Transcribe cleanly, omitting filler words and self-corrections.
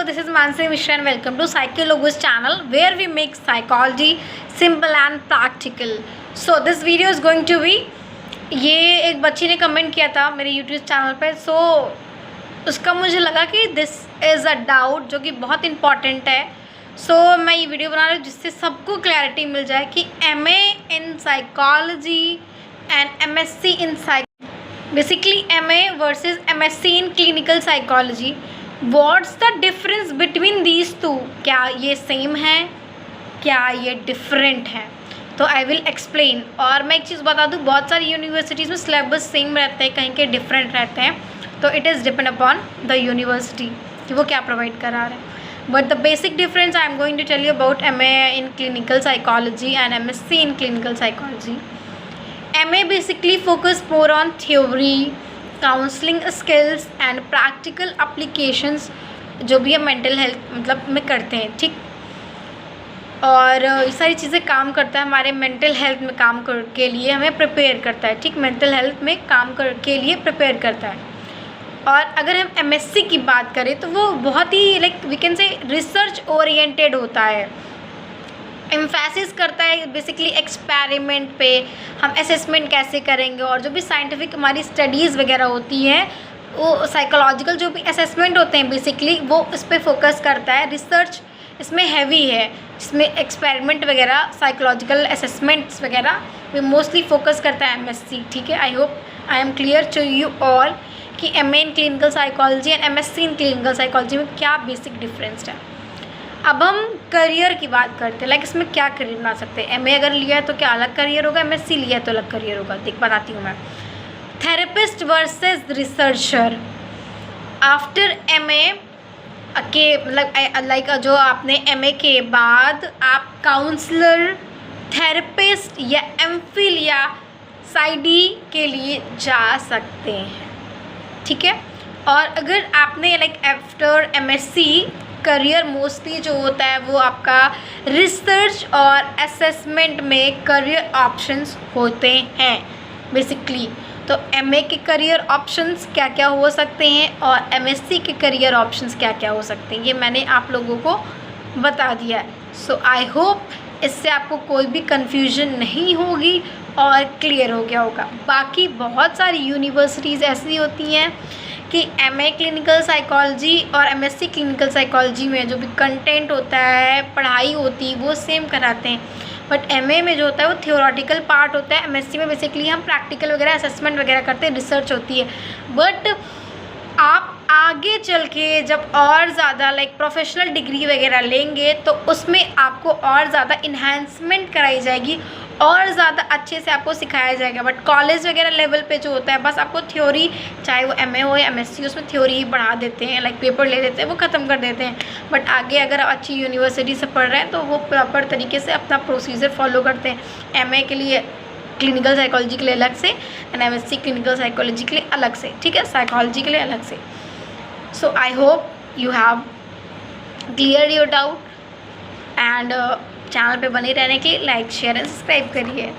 Hello, this is Mansi Mishra and welcome to Psychologos channel where we make psychology simple and practical. So this video is going to be, ये एक बच्ची ने comment किया था मेरे YouTube channel पे, so उसका मुझे लगा कि दिस इज़ अ डाउट जो कि बहुत इम्पॉर्टेंट है. सो मैं ये वीडियो बना रही हूँ जिससे सबको क्लैरिटी मिल जाए कि MA in psychology and MSc in basically MA versus MSc in clinical psychology, what's the difference between these two. क्या ये सेम है, क्या ये डिफरेंट है? तो आई विल एक्सप्लेन. और मैं एक चीज़ बता दूँ, बहुत सारी यूनिवर्सिटीज़ में सिलेबस सेम रहते हैं, कहीं के डिफरेंट रहते हैं. तो it is depend upon the university कि वो क्या प्रोवाइड करा रहे हैं. But the basic difference I am going to tell you about MA in clinical psychology and MSc in clinical psychology. MA basically focus more on theory, counseling skills and practical applications जो भी हम mental health मतलब में करते हैं, ठीक. और ये सारी चीज़ें काम करता है हमारे मेंटल हेल्थ में काम कर के लिए हमें प्रिपेयर करता है, ठीक. मेंटल हेल्थ में काम कर के लिए प्रिपेयर करता है. और अगर हम MSc की बात करें तो वो बहुत ही like we can say research oriented होता है, एम्फेसिस करता है बेसिकली एक्सपेरिमेंट पे, हम असेसमेंट कैसे करेंगे. और जो भी साइंटिफिक हमारी स्टडीज़ वगैरह होती हैं, वो साइकोलॉजिकल जो भी असेसमेंट होते हैं बेसिकली वो इस पर फोकस करता है. रिसर्च इसमें हैवी है, इसमें एक्सपेरिमेंट वगैरह साइकोलॉजिकल असेसमेंट्स वगैरह भी मोस्टली फोकस करता है MSc, ठीक है. I hope I am clear to you all कि MA in clinical psychology and MSc in clinical psychology में क्या बेसिक डिफरेंस है. अब हम करियर की बात करते हैं, लाइक इसमें क्या करियर बना सकते हैं. MA अगर लिया है तो क्या अलग करियर होगा, MSc लिया है तो अलग करियर होगा. देख बताती हूँ मैं. Therapist versus researcher. After MA के मतलब लाइक जो आपने MA के बाद आप काउंसलर, थेरेपिस्ट या MPhil या PsyD के लिए जा सकते हैं, ठीक है. और अगर आपने like after MSc career mostly जो होता है वो आपका रिसर्च और असेसमेंट में करियर ऑप्शंस होते हैं बेसिकली. तो MA के करियर ऑप्शंस क्या क्या हो सकते हैं और MSc के करियर ऑप्शंस क्या क्या हो सकते हैं, ये मैंने आप लोगों को बता दिया है. सो आई होप इससे आपको कोई भी कन्फ्यूजन नहीं होगी और क्लियर हो गया होगा. बाकी बहुत सारी यूनिवर्सिटीज़ ऐसी होती हैं कि MA क्लिनिकल साइकोलॉजी और MSc क्लिनिकल साइकोलॉजी में जो भी कंटेंट होता है, पढ़ाई होती है, वो सेम कराते हैं. बट MA में जो होता है वो थियोरेटिकल पार्ट होता है. MSc में बेसिकली हम प्रैक्टिकल वगैरह असेसमेंट वगैरह करते हैं, रिसर्च होती है. बट आप आगे चल के जब और ज़्यादा लाइक प्रोफेशनल डिग्री वगैरह लेंगे तो उसमें आपको और ज़्यादा इन्हांसमेंट कराई जाएगी और ज़्यादा अच्छे से आपको सिखाया जाएगा. बट कॉलेज वगैरह लेवल पे जो होता है बस आपको थ्योरी, चाहे वो MA हो या MSc, उसमें थ्योरी ही पढ़ा देते हैं, लाइक पेपर ले लेते हैं, वो ख़त्म कर देते हैं. बट आगे अगर आप अच्छी यूनिवर्सिटी से पढ़ रहे हैं तो वो प्रॉपर तरीके से अपना प्रोसीजर फॉलो करते हैं. MA के लिए क्लिनिकल साइकोलॉजी के लिए अलग से एंड MSc क्लिनिकल साइकोलॉजी के लिए अलग से, ठीक है, साइकोलॉजी के लिए अलग से. So I hope you have clear your doubt and channel पे बने रहने के लिए लाइक, शेयर एंड सब्सक्राइब करिए.